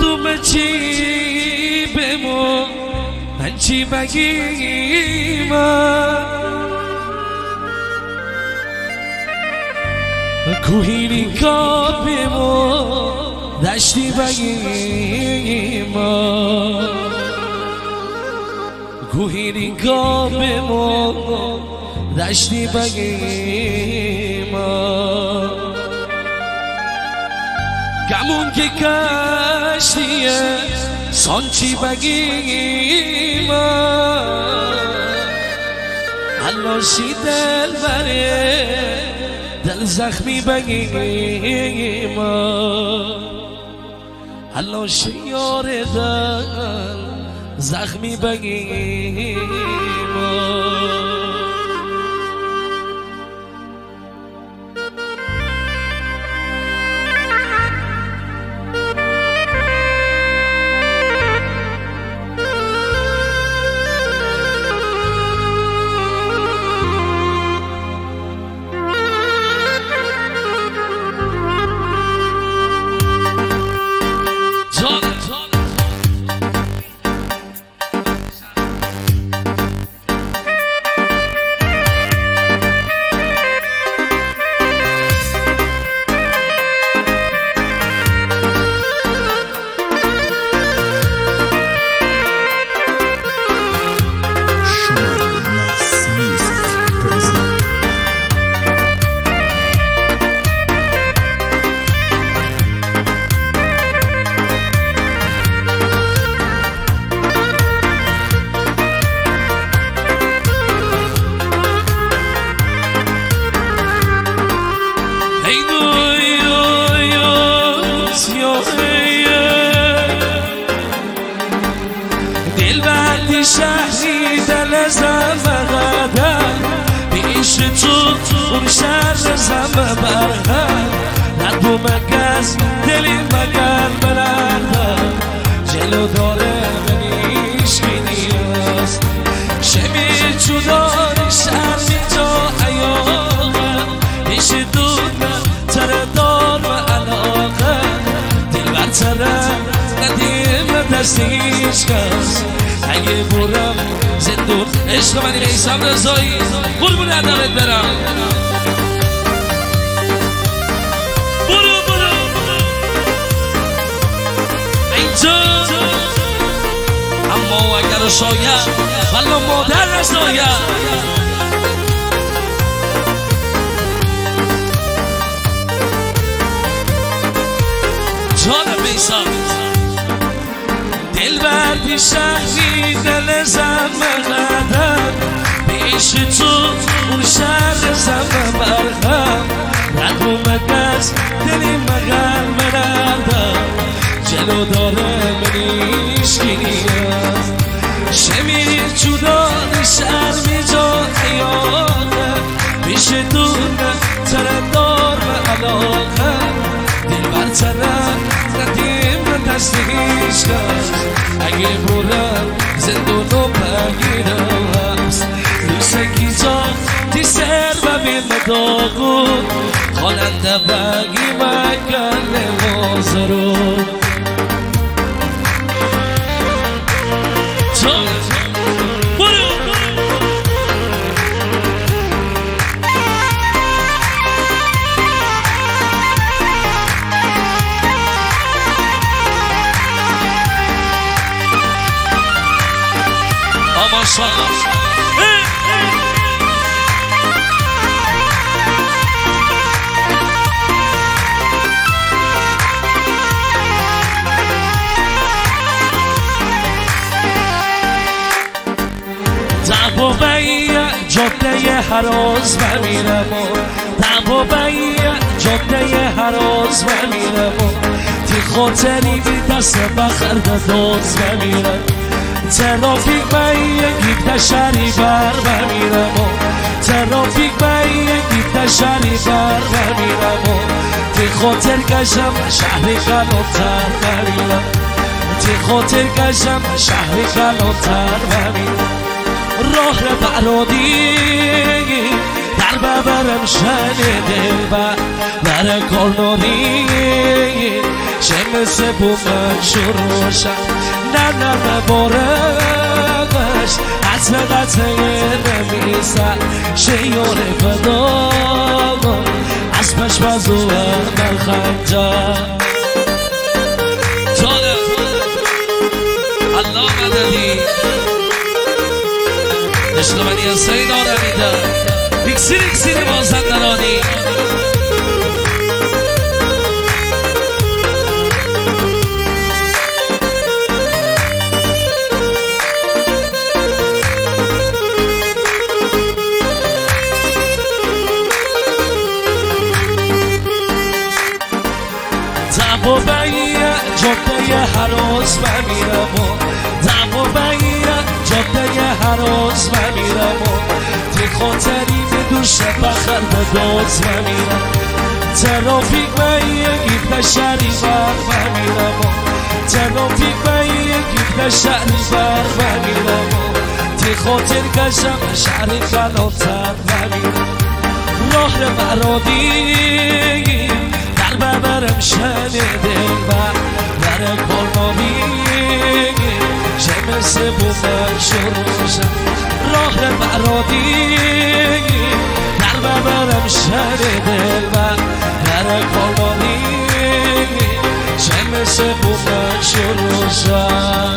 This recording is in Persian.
معدوم چی بمو من چی بگیم کوهینی که بمو دشتی بگیم کوهینی که بمو دشتی بگیم گمون که کشتیه سانچی بگیم علاشی دل بره دل زخمی بگیم علاشی یار دل زخمی بگیم شهری دل زمقدم بیش تو اون شهر زمبرم ندو مگز دلی مگر بلردم جلو داره منیش کی نیست شمی جداری شرمی تا ایاغم بیش دودم تره دار و علاقه دل بر تره ندیم دستیش کس اگه برم زندون عشق منی قیسم رضایی قربون عدمت برم برو اینجا اما اگر شاید والا مادر نشاید جانم بیسم دل بردی شهری دل زمقدم بیش تو اون شهر زمبرم ردو مگز دلی مگر بردم جلو داره منیش کی نیست شمی جدانی شرمی جا حیاته بیش دونه تردار و علاقه دل بر ترم ندیم دستیش کس اگه برم زندونو بگیرم هست دوستکی جا تی سر ببین داغو خواننده بگی مگر نمازرو دعوا بیه جاده هراز بمیرم دعوا بیه جاده هراز بمیرم تی خاطری بی دست بخر داز بمیرم ترافیک بیه گیت شری بر بمیرم ترافیک بیه گیت شری بر بمیرم تی خاطر گشم شهری خلوتر بمیرم تی خاطر گشم شهری خلوتر بمیرم راه برادی در ببرم شن دل بر کارناری مثل بومن شروشم نه بارقش از قطعه نمیزد شیار فدا از پشمز و عمل خنجر جانم الله مددی عشق منی حسین آرمیده اکسیر مازندرانی دعوا بگیه جاده هراز بمیرم دعوا بگیه جاده هراز بمیرم تی خاطری به دوش بخر به داز بمیرم ترافیک بگیه گیفت شهری بر بمیرم ترافیک بگیه گیفت شهری بر بمیرم تی خاطر کشم شهر کلاتر بمیرم راه مرادی ببرم شن دلبر در کلمامی چه مثل بومن شروشم راه برادی در ببرم شن دلبر در کلمامی چه مثل بومن شروشم